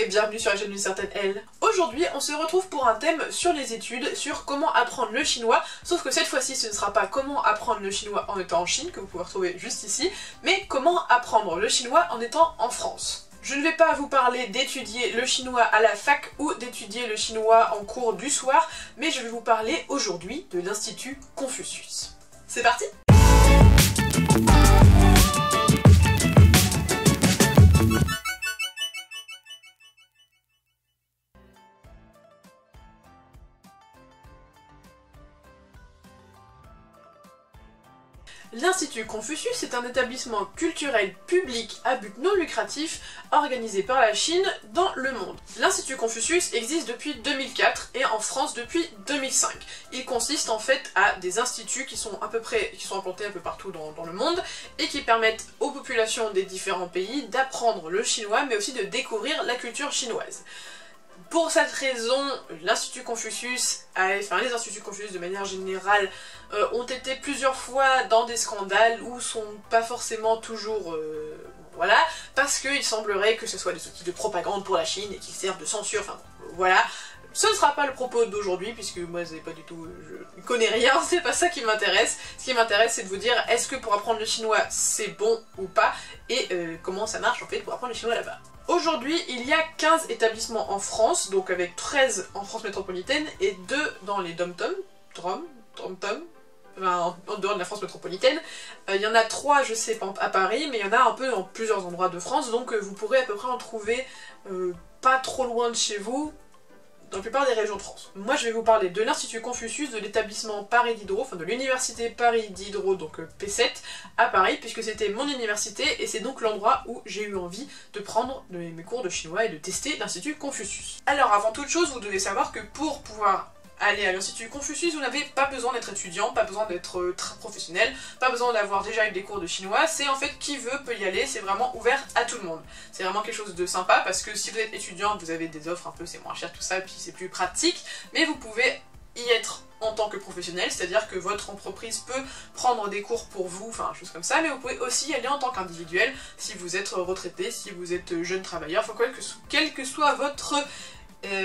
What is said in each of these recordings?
et bienvenue sur la chaîne d'une certaine Elle. Aujourd'hui, on se retrouve pour un thème sur les études, sur comment apprendre le chinois, sauf que cette fois-ci, ce ne sera pas comment apprendre le chinois en étant en Chine, que vous pouvez retrouver juste ici, mais comment apprendre le chinois en étant en France. Je ne vais pas vous parler d'étudier le chinois à la fac ou d'étudier le chinois en cours du soir, mais je vais vous parler aujourd'hui de l'Institut Confucius. C'est parti ? L'Institut Confucius est un établissement culturel public à but non lucratif organisé par la Chine dans le monde. L'Institut Confucius existe depuis 2004 et en France depuis 2005. Il consiste en fait à des instituts qui sont implantés un peu partout dans le monde et qui permettent aux populations des différents pays d'apprendre le chinois mais aussi de découvrir la culture chinoise. Pour cette raison, l'Institut Confucius, les Instituts Confucius de manière générale, ont été plusieurs fois dans des scandales où sont pas forcément toujours... voilà, parce qu'il semblerait que ce soit des outils de propagande pour la Chine et qu'ils servent de censure, enfin voilà. Ce ne sera pas le propos d'aujourd'hui, puisque moi c'est pas du tout... je ne connais rien, c'est pas ça qui m'intéresse. Ce qui m'intéresse c'est de vous dire, est-ce que pour apprendre le chinois c'est bon ou pas, et comment ça marche en fait pour apprendre le chinois là-bas. Aujourd'hui, il y a 15 établissements en France, donc avec 13 en France métropolitaine et 2 dans les dom-tom, enfin, en dehors de la France métropolitaine. Il y en a 3, je sais, à Paris, mais il y en a un peu dans plusieurs endroits de France, donc vous pourrez à peu près en trouver pas trop loin de chez vous, dans la plupart des régions de France. Moi je vais vous parler de l'Institut Confucius, de l'établissement Paris Diderot, enfin de l'université Paris Diderot, donc P7, à Paris, puisque c'était mon université, et c'est donc l'endroit où j'ai eu envie de prendre mes cours de chinois et de tester l'Institut Confucius. Alors avant toute chose, vous devez savoir que pour pouvoir aller à l'Institut Confucius, vous n'avez pas besoin d'être étudiant, pas besoin d'être très professionnel, pas besoin d'avoir déjà eu des cours de chinois, c'est en fait qui veut peut y aller, c'est vraiment ouvert à tout le monde. C'est vraiment quelque chose de sympa parce que si vous êtes étudiant, vous avez des offres un peu, c'est moins cher tout ça, puis c'est plus pratique, mais vous pouvez y être en tant que professionnel, c'est-à-dire que votre entreprise peut prendre des cours pour vous, enfin choses comme ça, mais vous pouvez aussi y aller en tant qu'individuel, si vous êtes retraité, si vous êtes jeune travailleur, enfin quel que soit votre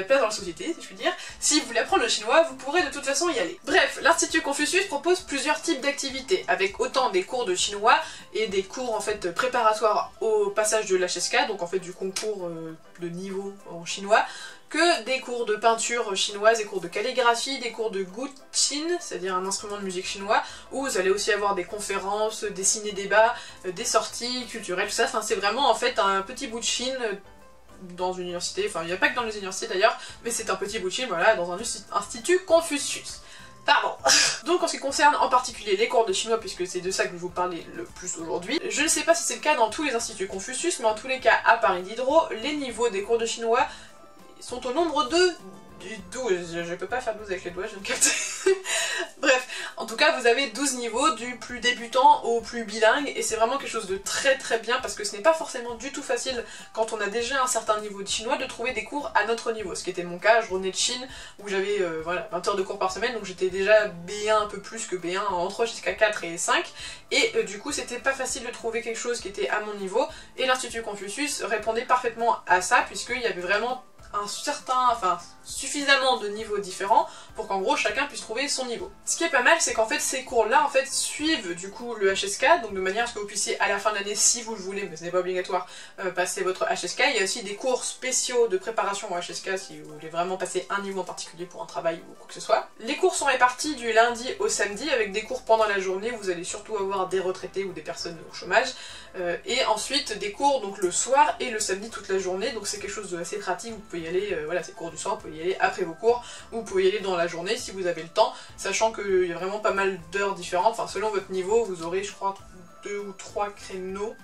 place dans la société, si je puis dire. Si vous voulez apprendre le chinois, vous pourrez de toute façon y aller. Bref, l'Institut Confucius propose plusieurs types d'activités, avec autant des cours de chinois et des cours en fait préparatoires au passage de l'HSK, donc en fait du concours de niveau en chinois, que des cours de peinture chinoise, des cours de calligraphie, des cours de guqin, c'est-à-dire un instrument de musique chinois, où vous allez aussi avoir des conférences, des ciné-débats, des sorties culturelles, tout ça. Enfin, c'est vraiment en fait un petit bout de Chine dans une université, enfin il n'y a pas que dans les universités d'ailleurs, mais c'est un petit bout de Chine, voilà, dans un institut Confucius. Pardon. Donc en ce qui concerne en particulier les cours de chinois, puisque c'est de ça que je vais vous parler le plus aujourd'hui, je ne sais pas si c'est le cas dans tous les instituts Confucius, mais en tous les cas à Paris Diderot, les niveaux des cours de chinois sont au nombre de 12, je peux pas faire 12 avec les doigts, je viens de capter. Bref, en tout cas vous avez 12 niveaux, du plus débutant au plus bilingue, et c'est vraiment quelque chose de très très bien, parce que ce n'est pas forcément du tout facile, quand on a déjà un certain niveau de chinois, de trouver des cours à notre niveau, ce qui était mon cas. Je revenais de Chine, où j'avais voilà, 20 heures de cours par semaine, donc j'étais déjà B1 un peu plus que B1, entre jusqu'à 4 et 5, et du coup c'était pas facile de trouver quelque chose qui était à mon niveau, et l'Institut Confucius répondait parfaitement à ça, puisqu'il y avait vraiment suffisamment de niveaux différents pour qu'en gros chacun puisse trouver son niveau. Ce qui est pas mal, c'est qu'en fait ces cours-là en fait suivent du coup le HSK, donc de manière à ce que vous puissiez à la fin de l'année, si vous le voulez, mais ce n'est pas obligatoire, passer votre HSK. Il y a aussi des cours spéciaux de préparation au HSK si vous voulez vraiment passer un niveau en particulier pour un travail ou quoi que ce soit. Les cours sont répartis du lundi au samedi avec des cours pendant la journée, vous allez surtout avoir des retraités ou des personnes au chômage, et ensuite des cours donc le soir et le samedi toute la journée, donc c'est quelque chose d'assez pratique, vous pouvez y aller, voilà, c'est cours du soir, vous pouvez y aller après vos cours, ou vous pouvez y aller dans la journée si vous avez le temps, sachant qu'il y a vraiment pas mal d'heures différentes, enfin selon votre niveau, vous aurez je crois 2 ou 3 créneaux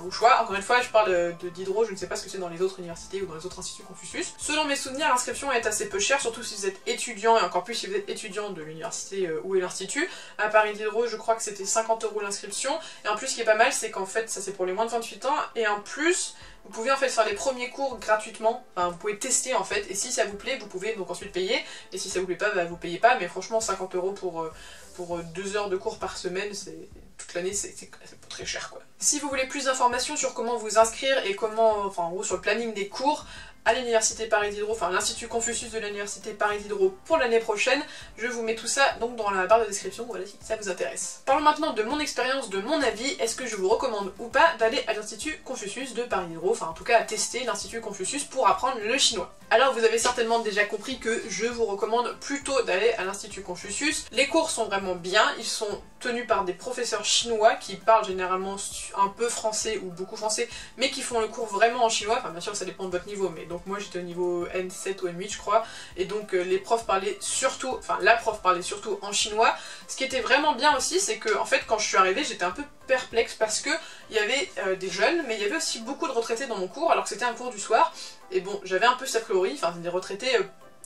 au choix. Encore une fois, je parle de Diderot, je ne sais pas ce que c'est dans les autres universités ou dans les autres instituts Confucius. Selon mes souvenirs, l'inscription est assez peu chère, surtout si vous êtes étudiant, et encore plus si vous êtes étudiant de l'université où est l'institut. À Paris Diderot, je crois que c'était 50 € l'inscription, et en plus ce qui est pas mal, c'est qu'en fait, ça c'est pour les moins de 28 ans, et en plus, vous pouvez en fait faire les premiers cours gratuitement, enfin vous pouvez tester en fait, et si ça vous plaît, vous pouvez donc ensuite payer, et si ça vous plaît pas, bah, vous payez pas, mais franchement 50 € pour 2 heures de cours par semaine, c'est toute l'année, c'est pas très cher quoi. Si vous voulez plus d'informations sur comment vous inscrire et comment, enfin en gros sur le planning des cours à l'université Paris Diderot, enfin l'Institut Confucius de l'université Paris Diderot pour l'année prochaine, je vous mets tout ça donc dans la barre de description, voilà si ça vous intéresse. Parlons maintenant de mon expérience, de mon avis, est-ce que je vous recommande ou pas d'aller à l'Institut Confucius de Paris Diderot, enfin en tout cas à tester l'Institut Confucius pour apprendre le chinois. Alors vous avez certainement déjà compris que je vous recommande plutôt d'aller à l'Institut Confucius. Les cours sont vraiment bien, ils sont tenus par des professeurs chinois qui parlent généralement un peu français ou beaucoup français, mais qui font le cours vraiment en chinois, enfin bien sûr ça dépend de votre niveau, mais donc moi j'étais au niveau N7 ou N8 je crois, et donc les profs parlaient surtout, enfin la prof parlait surtout en chinois. Ce qui était vraiment bien aussi, c'est que en fait quand je suis arrivée j'étais un peu perplexe parce que il y avait des jeunes, mais il y avait aussi beaucoup de retraités dans mon cours, alors que c'était un cours du soir, et bon j'avais un peu cette a priori, enfin des retraités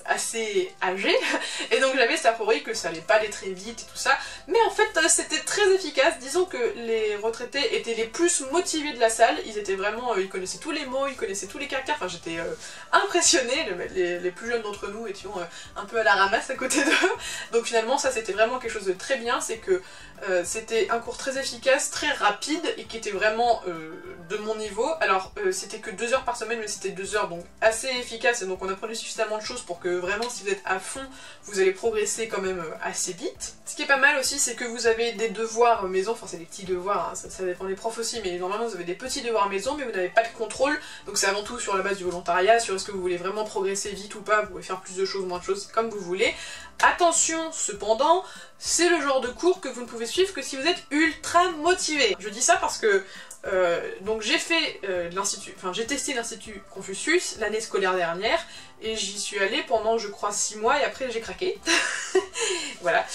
assez âgés, et donc j'avais cette a priori que ça allait pas aller très vite et tout ça, mais en fait c'était très efficace. Disons que les retraités étaient les plus motivés de la salle, ils étaient vraiment, ils connaissaient tous les mots, ils connaissaient tous les caractères, enfin j'étais impressionnée, les plus jeunes d'entre nous étions un peu à la ramasse à côté d'eux, donc finalement ça c'était vraiment quelque chose de très bien, c'est que c'était un cours très efficace, très rapide, et qui était vraiment de mon niveau. Alors c'était que 2 heures par semaine, mais c'était 2 heures donc assez efficace, et donc on apprenait suffisamment de choses pour que vraiment si vous êtes à fond, vous allez progresser quand même assez vite. Ce qui est pas mal aussi, c'est que vous avez des devoirs maison, enfin c'est des petits devoirs, hein, ça dépend des profs aussi, mais normalement vous avez des petits devoirs maison, mais vous n'avez pas de contrôle, donc c'est avant tout sur la base du volontariat, sur est-ce que vous voulez vraiment progresser vite ou pas, vous pouvez faire plus de choses, moins de choses, comme vous voulez. Attention cependant, c'est le genre de cours que vous ne pouvez suivre que si vous êtes ultra motivé. Je dis ça parce que donc j'ai fait l'Institut, enfin j'ai testé l'Institut Confucius l'année scolaire dernière, et j'y suis allée pendant je crois 6 mois, et après j'ai craqué. Voilà,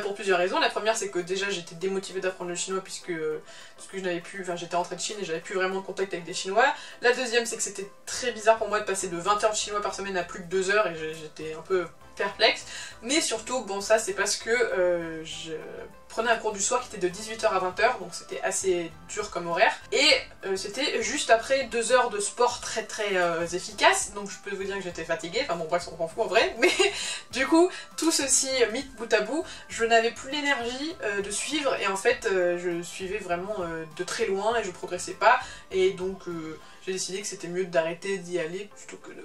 pour plusieurs raisons. La première c'est que déjà j'étais démotivée d'apprendre le chinois puisque je n'avais plus, enfin j'étais rentrée de Chine et j'avais plus vraiment de contact avec des Chinois. La deuxième c'est que c'était très bizarre pour moi de passer de 20 heures de chinois par semaine à plus de 2 heures, et j'étais un peu perplexe, mais surtout, bon ça c'est parce que je prenais un cours du soir qui était de 18 h à 20 h, donc c'était assez dur comme horaire, et c'était juste après 2 heures de sport très efficace, donc je peux vous dire que j'étais fatiguée, enfin bon bref on s'en fout en vrai, mais du coup tout ceci mis bout à bout, je n'avais plus l'énergie de suivre, et en fait je suivais vraiment de très loin et je progressais pas, et donc j'ai décidé que c'était mieux d'arrêter d'y aller plutôt que de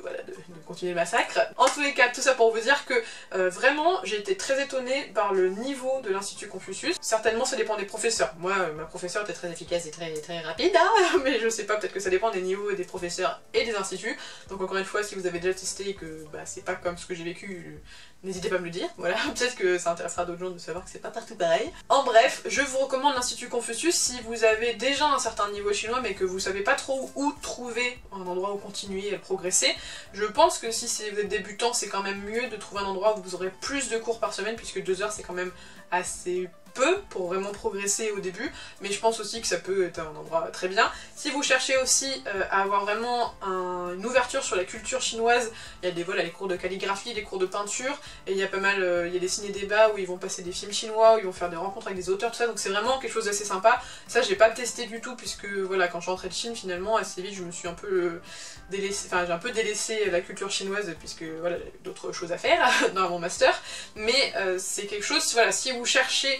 continuer le massacre. En tous les cas, tout ça pour vous dire que vraiment j'ai été très étonnée par le niveau de l'Institut Confucius. Certainement ça dépend des professeurs. Moi, ma professeure était très efficace et très rapide, hein, mais je sais pas, peut-être que ça dépend des niveaux des professeurs et des instituts. Donc encore une fois, si vous avez déjà testé et que c'est pas comme ce que j'ai vécu, n'hésitez pas à me le dire, voilà, peut-être que ça intéressera d'autres gens de savoir que c'est pas partout pareil. En bref, je vous recommande l'Institut Confucius si vous avez déjà un certain niveau chinois mais que vous savez pas trop où trouver un endroit où continuer à progresser. Je pense que si vous êtes débutant, c'est quand même mieux de trouver un endroit où vous aurez plus de cours par semaine, puisque 2 heures c'est quand même assez peu pour vraiment progresser au début, mais je pense aussi que ça peut être un endroit très bien. Si vous cherchez aussi à avoir vraiment une ouverture sur la culture chinoise, il y a les cours de calligraphie, les cours de peinture, et il y a pas mal, il y a des ciné-débats où ils vont passer des films chinois, où ils vont faire des rencontres avec des auteurs, tout ça, donc c'est vraiment quelque chose d'assez sympa. Ça j'ai pas testé du tout, puisque voilà, quand je suis rentrée de Chine, finalement, assez vite je me suis un peu délaissé, enfin j'ai un peu délaissé la culture chinoise, puisque voilà, j'avais d'autres choses à faire dans mon master, mais c'est quelque chose, voilà, si vous cherchez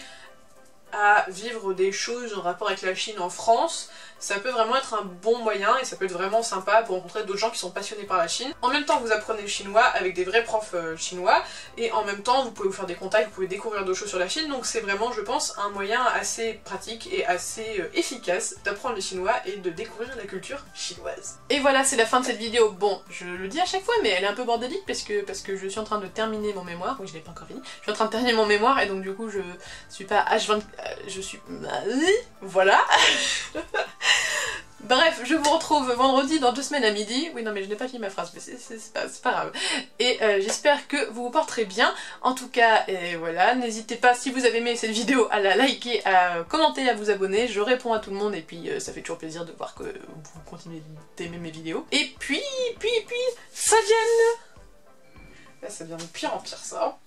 à vivre des choses en rapport avec la Chine en France, ça peut vraiment être un bon moyen et ça peut être vraiment sympa pour rencontrer d'autres gens qui sont passionnés par la Chine. En même temps vous apprenez le chinois avec des vrais profs chinois, et en même temps vous pouvez vous faire des contacts, vous pouvez découvrir d'autres choses sur la Chine, donc c'est vraiment je pense un moyen assez pratique et assez efficace d'apprendre le chinois et de découvrir la culture chinoise. Et voilà, c'est la fin de cette vidéo. Bon, je le dis à chaque fois mais elle est un peu bordélique parce que je suis en train de terminer mon mémoire, oui je l'ai pas encore fini, je suis en train de terminer mon mémoire et donc du coup je suis pas H24, je suis... voilà. Bref, je vous retrouve vendredi dans 2 semaines à midi. Oui, non, mais je n'ai pas fini ma phrase, mais c'est pas grave. Et j'espère que vous vous porterez bien. En tout cas, voilà, n'hésitez pas, si vous avez aimé cette vidéo, à la liker, à commenter, à vous abonner. Je réponds à tout le monde et puis ça fait toujours plaisir de voir que vous continuez d'aimer mes vidéos. Et puis, ça vient... Là, ça devient de pire en pire, ça.